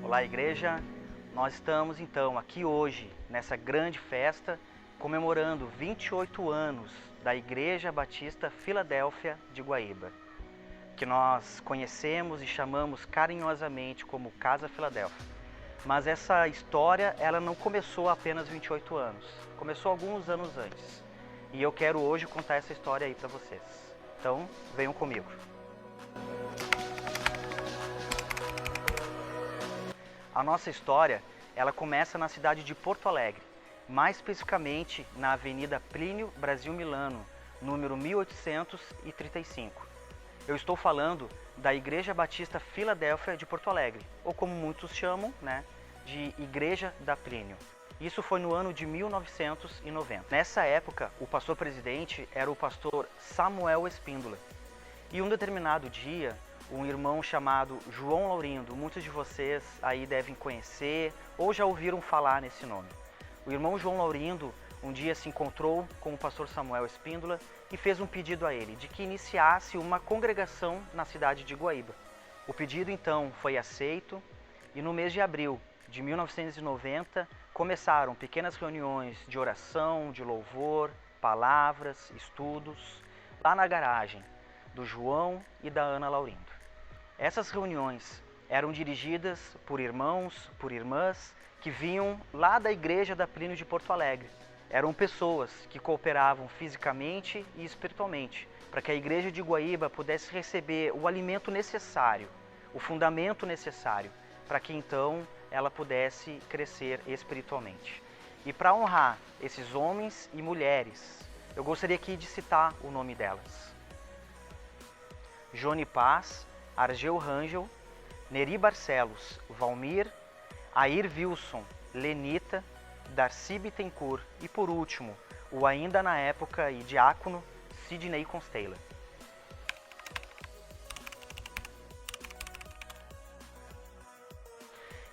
Olá, igreja! Nós estamos então aqui hoje, nessa grande festa, comemorando 28 anos da Igreja Batista Filadélfia de Guaíba, que nós conhecemos e chamamos carinhosamente como Casa Filadélfia. Mas essa história, ela não começou há apenas 28 anos, começou alguns anos antes. E eu quero hoje contar essa história aí para vocês. Então, venham comigo. A nossa história, ela começa na cidade de Porto Alegre, mais especificamente na Avenida Plínio Brasil Milano, número 1835. Eu estou falando da Igreja Batista Filadélfia de Porto Alegre, ou como muitos chamam, de Igreja da Plínio. Isso foi no ano de 1990. Nessa época, o pastor presidente era o pastor Samuel Espíndola. E um determinado dia, um irmão chamado João Laurindo, muitos de vocês aí devem conhecer ou já ouviram falar nesse nome. O irmão João Laurindo um dia se encontrou com o pastor Samuel Espíndola e fez um pedido a ele de que iniciasse uma congregação na cidade de Guaíba. O pedido então foi aceito e no mês de abril de 1990 começaram pequenas reuniões de oração, de louvor, palavras, estudos, lá na garagem do João e da Ana Laurindo. Essas reuniões eram dirigidas por irmãos, por irmãs que vinham lá da Igreja da Plínio de Porto Alegre. Eram pessoas que cooperavam fisicamente e espiritualmente para que a Igreja de Guaíba pudesse receber o alimento necessário, o fundamento necessário para que então ela pudesse crescer espiritualmente. E para honrar esses homens e mulheres, eu gostaria aqui de citar o nome delas: Johnny Paz, Argel Rangel, Neri Barcelos, Valmir, Air Wilson, Lenita, Darcy Bittencourt e, por último, o ainda na época e diácono Sidney Constela.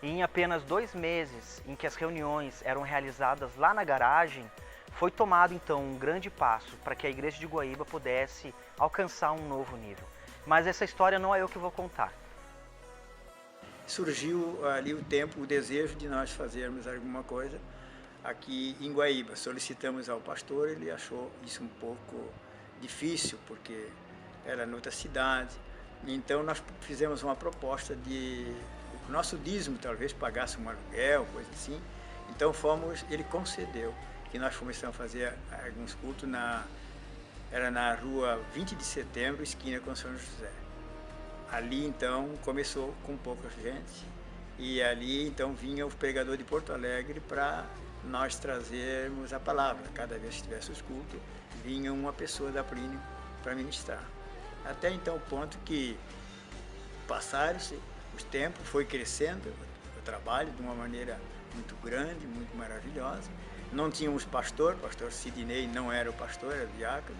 E em apenas 2 meses em que as reuniões eram realizadas lá na garagem, foi tomado então um grande passo para que a Igreja de Guaíba pudesse alcançar um novo nível. Mas essa história não é eu que vou contar. Surgiu ali o desejo de nós fazermos alguma coisa aqui em Guaíba. Solicitamos ao pastor, ele achou isso um pouco difícil, porque era noutra cidade. Então nós fizemos uma proposta de o nosso dízimo talvez pagasse um aluguel, coisa assim. Então ele concedeu que nós começamos a fazer alguns cultos era na rua 20 de setembro, esquina com São José. Ali então começou com pouca gente e ali então vinha o pregador de Porto Alegre para nós trazermos a palavra. Cada vez que tivesse os cultos, vinha uma pessoa da Plínio para ministrar. Até então o ponto que passaram-se os tempos, foi crescendo o trabalho de uma maneira muito grande, muito maravilhosa. Não tínhamos pastor Sidney não era o pastor, era o diácono.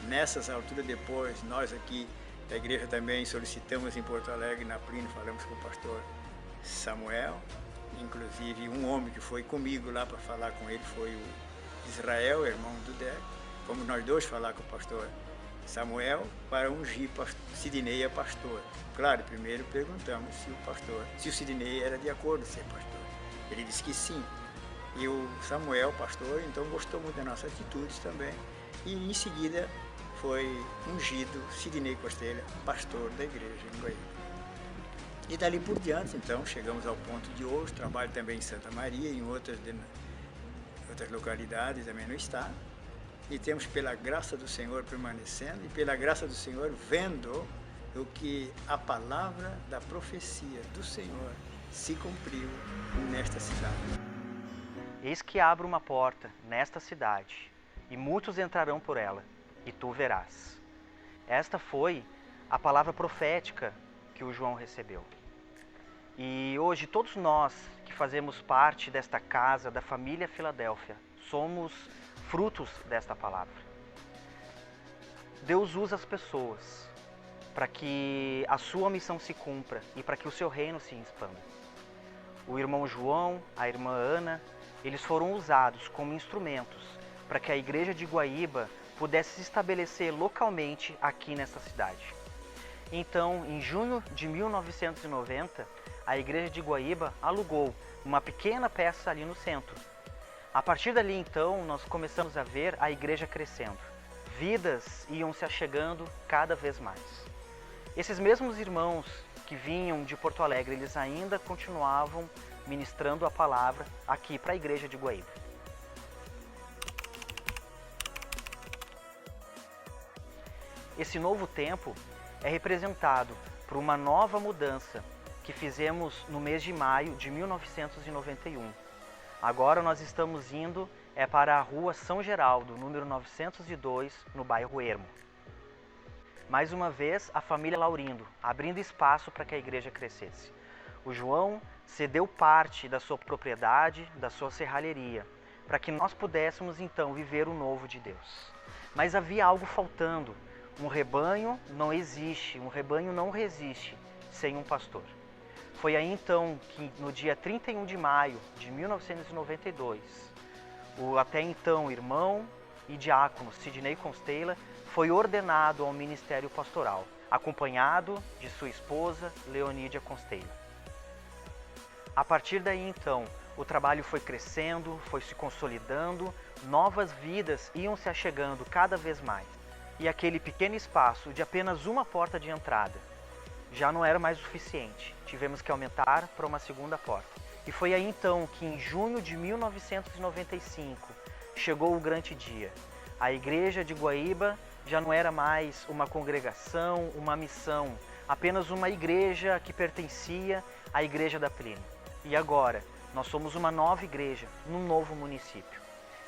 Nessas alturas depois, nós aqui da igreja também solicitamos em Porto Alegre, na Plínio, falamos com o pastor Samuel, inclusive um homem que foi comigo lá para falar com ele foi o Israel, irmão do Deco. Fomos nós dois falar com o pastor Samuel para ungir Sidney a pastor. Claro, primeiro perguntamos se o Sidney era de acordo em ser pastor. Ele disse que sim. E o Samuel, pastor, então gostou muito da nossa atitude também. E em seguida foi ungido Sidney Constela, pastor da igreja em Guaíba. E dali por diante, então, chegamos ao ponto de hoje, trabalho também em Santa Maria, em outras localidades também no estado. E temos, pela graça do Senhor, permanecendo e pela graça do Senhor, vendo o que a palavra da profecia do Senhor se cumpriu nesta cidade. Eis que abro uma porta nesta cidade, e muitos entrarão por ela, e tu verás. Esta foi a palavra profética que o João recebeu. E hoje todos nós que fazemos parte desta casa, da família Filadélfia, somos frutos desta palavra. Deus usa as pessoas para que a sua missão se cumpra e para que o seu reino se expanda. O irmão João, a irmã Ana, eles foram usados como instrumentos para que a igreja de Guaíba pudesse se estabelecer localmente aqui nessa cidade. Então, em junho de 1990, a igreja de Guaíba alugou uma pequena peça ali no centro. A partir dali, então, nós começamos a ver a igreja crescendo. Vidas iam se achegando cada vez mais. Esses mesmos irmãos que vinham de Porto Alegre, eles ainda continuavam ministrando a palavra aqui para a igreja de Guaíba. Esse novo tempo é representado por uma nova mudança que fizemos no mês de maio de 1991. Agora nós estamos indo para a rua São Geraldo, número 902, no bairro Ermo. Mais uma vez, a família Laurindo, abrindo espaço para que a igreja crescesse. O João cedeu parte da sua propriedade, da sua serralheria, para que nós pudéssemos então viver o novo de Deus. Mas havia algo faltando. Um rebanho não existe, um rebanho não resiste sem um pastor. Foi aí então que no dia 31 de maio de 1992, o até então irmão e diácono Sidney Constella foi ordenado ao ministério pastoral, acompanhado de sua esposa Leonídia Constella. A partir daí então, o trabalho foi crescendo, foi se consolidando, novas vidas iam se achegando cada vez mais. E aquele pequeno espaço de apenas uma porta de entrada já não era mais o suficiente. Tivemos que aumentar para uma segunda porta. E foi aí então que em junho de 1995 chegou o grande dia. A igreja de Guaíba já não era mais uma congregação, uma missão, apenas uma igreja que pertencia à igreja da Plínio. E agora, nós somos uma nova igreja, num novo município.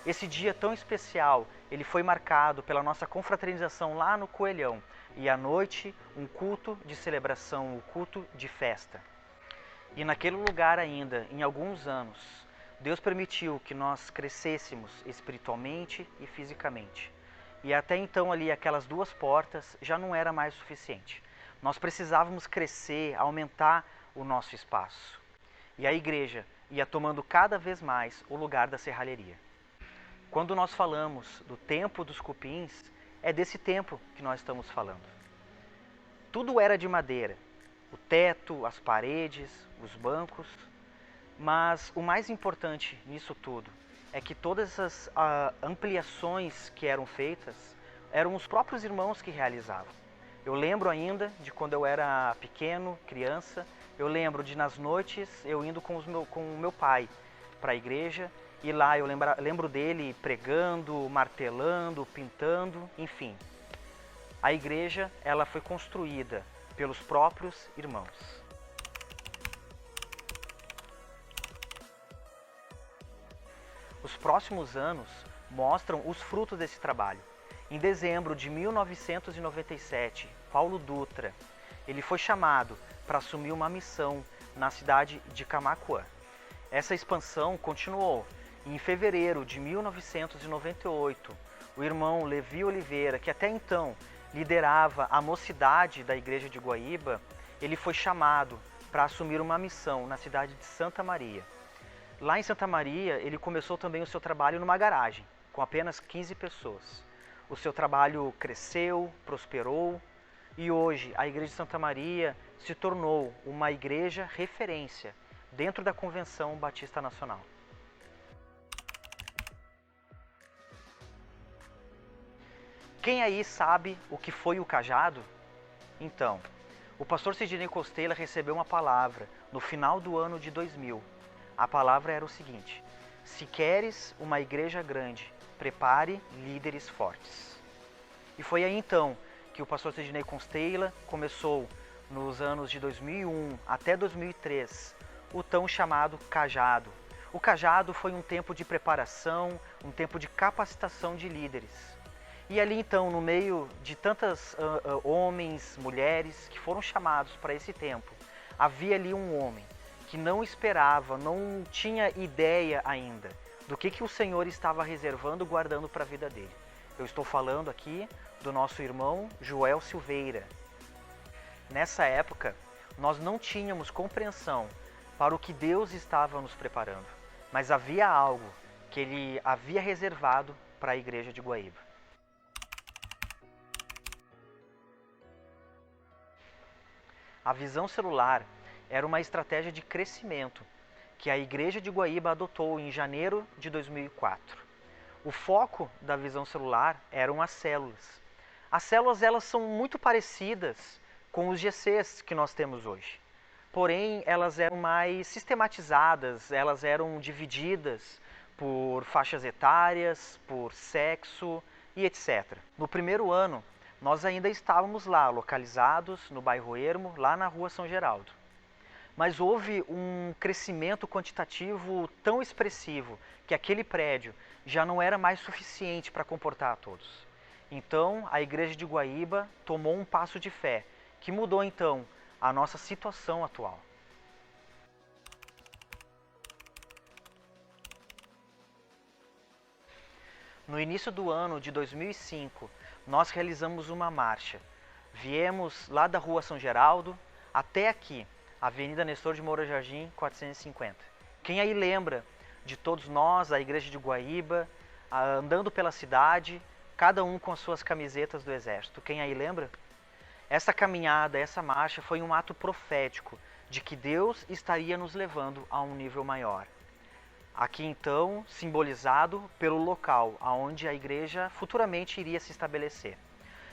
Esse dia tão especial, ele foi marcado pela nossa confraternização lá no Coelhão. E à noite, um culto de celebração, um culto de festa. E naquele lugar ainda, em alguns anos, Deus permitiu que nós crescêssemos espiritualmente e fisicamente. E até então ali, aquelas duas portas já não era mais suficiente. Nós precisávamos crescer, aumentar o nosso espaço. E a igreja ia tomando cada vez mais o lugar da serralheria. Quando nós falamos do tempo dos cupins, é desse tempo que nós estamos falando. Tudo era de madeira, o teto, as paredes, os bancos, mas o mais importante nisso tudo é que todas essas ampliações que eram feitas eram os próprios irmãos que realizavam. Eu lembro ainda de quando eu era pequeno, criança, eu lembro de nas noites eu indo com o meu pai para a igreja. E lá eu lembro dele pregando, martelando, pintando, enfim. A igreja, ela foi construída pelos próprios irmãos. Os próximos anos mostram os frutos desse trabalho. Em dezembro de 1997, Paulo Dutra, ele foi chamado para assumir uma missão na cidade de Camaquã. Essa expansão continuou. Em fevereiro de 1998, o irmão Levi Oliveira, que até então liderava a mocidade da igreja de Guaíba, ele foi chamado para assumir uma missão na cidade de Santa Maria. Lá em Santa Maria, ele começou também o seu trabalho numa garagem, com apenas 15 pessoas. O seu trabalho cresceu, prosperou, e hoje a igreja de Santa Maria se tornou uma igreja referência dentro da Convenção Batista Nacional. Quem aí sabe o que foi o cajado? Então, o pastor Sidney Constella recebeu uma palavra no final do ano de 2000. A palavra era o seguinte: se queres uma igreja grande, prepare líderes fortes. E foi aí então que o pastor Sidney Constella começou, nos anos de 2001 até 2003, o tão chamado cajado. O cajado foi um tempo de preparação, um tempo de capacitação de líderes. E ali então, no meio de tantas homens, mulheres que foram chamados para esse tempo, havia ali um homem que não esperava, não tinha ideia ainda do que o Senhor estava reservando, guardando para a vida dele. Eu estou falando aqui do nosso irmão Joel Silveira. Nessa época, nós não tínhamos compreensão para o que Deus estava nos preparando, mas havia algo que Ele havia reservado para a igreja de Guaíba. A visão celular, era uma estratégia de crescimento que a Igreja de Guaíba adotou em janeiro de 2004. O foco da visão celular eram as células. As células elas são muito parecidas com os GCs que nós temos hoje. Porém, elas eram mais sistematizadas, elas eram divididas por faixas etárias, por sexo e etc. No primeiro ano, nós ainda estávamos lá, localizados no bairro Ermo, lá na rua São Geraldo. Mas houve um crescimento quantitativo tão expressivo que aquele prédio já não era mais suficiente para comportar a todos. Então, a Igreja de Guaíba tomou um passo de fé, que mudou então a nossa situação atual. No início do ano de 2005, nós realizamos uma marcha. Viemos lá da Rua São Geraldo até aqui, Avenida Nestor de Moura Jardim, 450. Quem aí lembra de todos nós, a Igreja de Guaíba, andando pela cidade, cada um com as suas camisetas do Exército? Quem aí lembra? Essa caminhada, essa marcha foi um ato profético de que Deus estaria nos levando a um nível maior. Aqui então, simbolizado pelo local onde a igreja futuramente iria se estabelecer.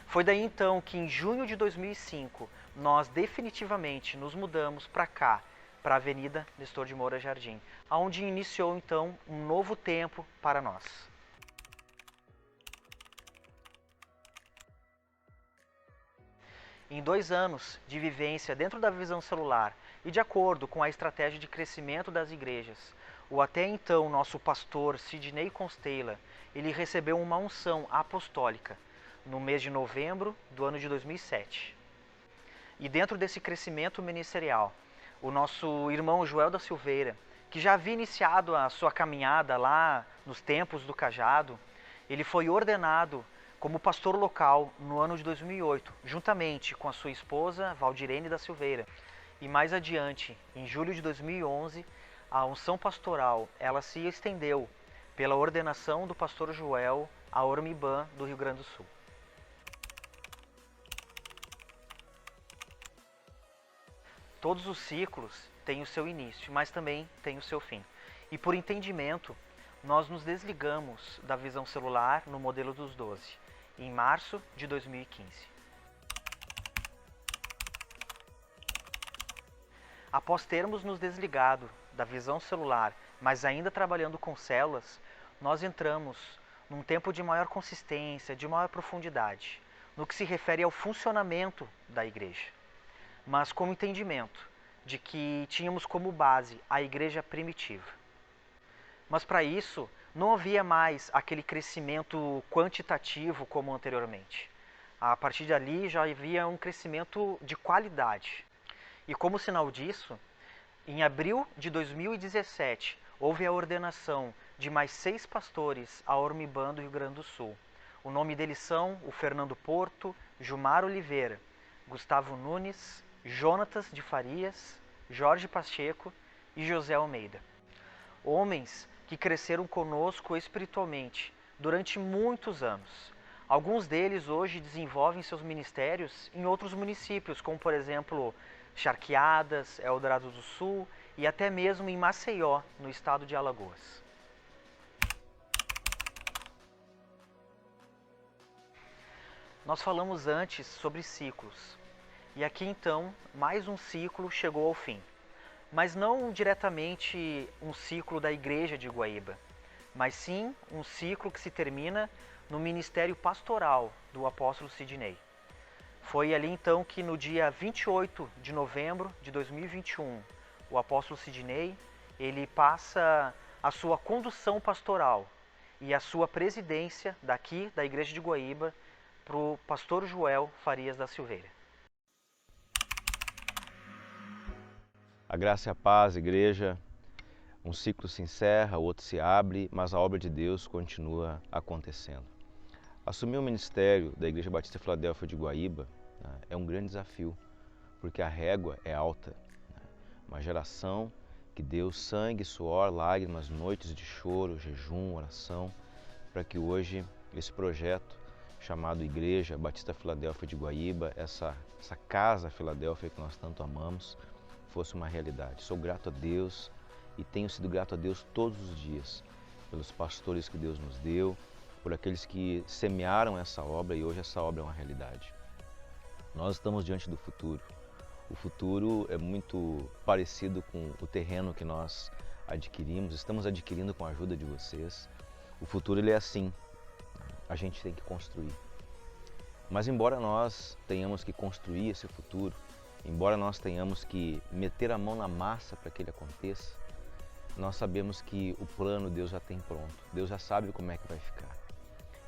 Foi daí então que em junho de 2005, nós definitivamente nos mudamos para cá, para a Avenida Nestor de Moura Jardim, onde iniciou então um novo tempo para nós. Em 2 anos de vivência dentro da visão celular e de acordo com a estratégia de crescimento das igrejas, o até então nosso pastor Sidney Constella, ele recebeu uma unção apostólica no mês de novembro do ano de 2007. E dentro desse crescimento ministerial, o nosso irmão Joel da Silveira, que já havia iniciado a sua caminhada lá nos tempos do Cajado, ele foi ordenado como pastor local no ano de 2008, juntamente com a sua esposa Valdirene da Silveira. E mais adiante, em julho de 2011, a unção pastoral ela se estendeu pela ordenação do pastor Joel a Ormibã do Rio Grande do Sul. Todos os ciclos têm o seu início, mas também têm o seu fim. E por entendimento, nós nos desligamos da visão celular no modelo dos 12, em março de 2015. Após termos nos desligado da visão celular, mas ainda trabalhando com células, nós entramos num tempo de maior consistência, de maior profundidade, no que se refere ao funcionamento da igreja, mas com o entendimento de que tínhamos como base a igreja primitiva. Mas para isso, não havia mais aquele crescimento quantitativo como anteriormente. A partir dali já havia um crescimento de qualidade. E como sinal disso, em abril de 2017, houve a ordenação de mais 6 pastores a Ormibã do Rio Grande do Sul. O nome deles são o Fernando Porto, Gilmar Oliveira, Gustavo Nunes, Jonatas de Farias, Jorge Pacheco e José Almeida. Homens que cresceram conosco espiritualmente durante muitos anos. Alguns deles hoje desenvolvem seus ministérios em outros municípios, como por exemplo Charqueadas, Eldorado do Sul e até mesmo em Maceió, no estado de Alagoas. Nós falamos antes sobre ciclos, e aqui então mais um ciclo chegou ao fim. Mas não diretamente um ciclo da Igreja de Guaíba, mas sim um ciclo que se termina no ministério pastoral do apóstolo Sidney. Foi ali então que no dia 28 de novembro de 2021, o apóstolo Sidney, ele passa a sua condução pastoral e a sua presidência daqui da Igreja de Guaíba para o pastor Joel Farias da Silveira. A graça e a paz, igreja, um ciclo se encerra, o outro se abre, mas a obra de Deus continua acontecendo. Assumir o ministério da Igreja Batista Filadélfia de Guaíba é um grande desafio, porque a régua é alta. Uma geração que deu sangue, suor, lágrimas, noites de choro, jejum, oração, para que hoje esse projeto chamado Igreja Batista Filadélfia de Guaíba, essa casa Filadélfia que nós tanto amamos, fosse uma realidade. Sou grato a Deus e tenho sido grato a Deus todos os dias, pelos pastores que Deus nos deu, por aqueles que semearam essa obra e hoje essa obra é uma realidade. Nós estamos diante do futuro. O futuro é muito parecido com o terreno que nós adquirimos, estamos adquirindo com a ajuda de vocês. O futuro ele é assim, a gente tem que construir. Mas embora nós tenhamos que construir esse futuro, embora nós tenhamos que meter a mão na massa para que ele aconteça, nós sabemos que o plano Deus já tem pronto, Deus já sabe como é que vai ficar.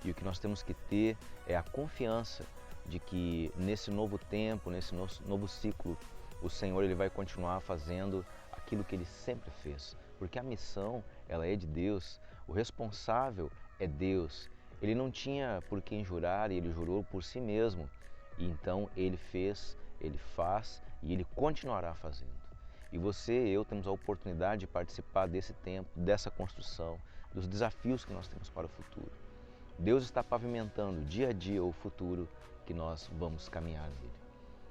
E o que nós temos que ter é a confiança de que nesse novo tempo, nesse novo ciclo, o Senhor ele vai continuar fazendo aquilo que Ele sempre fez. Porque a missão, ela é de Deus, o responsável é Deus. Ele não tinha por quem jurar e Ele jurou por si mesmo. E então Ele fez, Ele faz e Ele continuará fazendo. E você e eu temos a oportunidade de participar desse tempo, dessa construção, dos desafios que nós temos para o futuro. Deus está pavimentando dia a dia o futuro que nós vamos caminhar nele.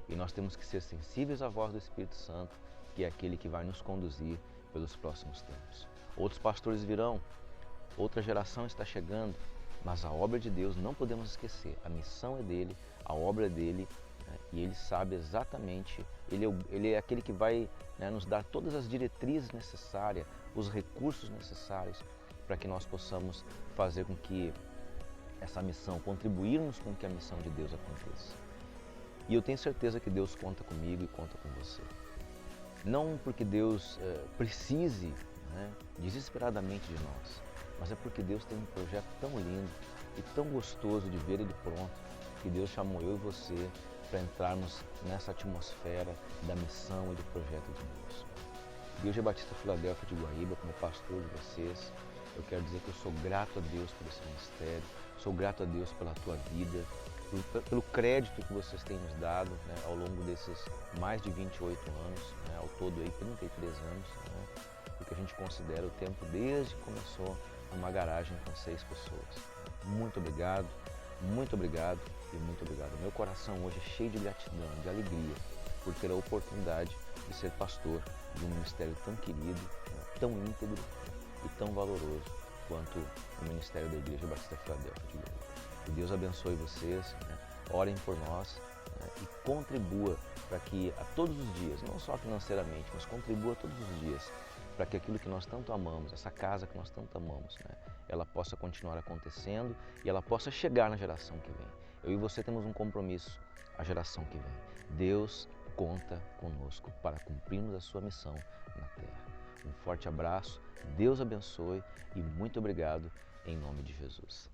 E nós temos que ser sensíveis à voz do Espírito Santo, que é aquele que vai nos conduzir pelos próximos tempos. Outros pastores virão, outra geração está chegando, mas a obra de Deus não podemos esquecer. A missão é dele, a obra é dele, né? E ele sabe exatamente, ele é aquele que vai, né, nos dar todas as diretrizes necessárias, os recursos necessários para que nós possamos fazer com que essa missão, contribuirmos com que a missão de Deus aconteça. E eu tenho certeza que Deus conta comigo e conta com você. Não porque Deus precise, né, desesperadamente de nós, mas é porque Deus tem um projeto tão lindo e tão gostoso de ver ele pronto, que Deus chamou eu e você para entrarmos nessa atmosfera da missão e do projeto de Deus. Igreja Batista Filadélfia de Guaíba, como pastor de vocês, eu quero dizer que eu sou grato a Deus por esse ministério, sou grato a Deus pela tua vida, pelo crédito que vocês têm nos dado, né, ao longo desses mais de 28 anos, né, ao todo aí 33 anos, né, porque a gente considera o tempo desde que começou numa garagem com 6 pessoas. Muito obrigado e muito obrigado. Meu coração hoje é cheio de gratidão, de alegria, por ter a oportunidade de ser pastor de um ministério tão querido, tão íntegro e tão valoroso quanto o ministério da Igreja Batista Filadélfia de Guaíba. Que Deus abençoe vocês, né? Orem por nós, né? E contribua para que a todos os dias, não só financeiramente, mas contribua todos os dias para que aquilo que nós tanto amamos, essa casa que nós tanto amamos, né? Ela possa continuar acontecendo e ela possa chegar na geração que vem. Eu e você temos um compromisso, a geração que vem. Deus conta conosco para cumprirmos a sua missão na terra. Um forte abraço, Deus abençoe e muito obrigado em nome de Jesus.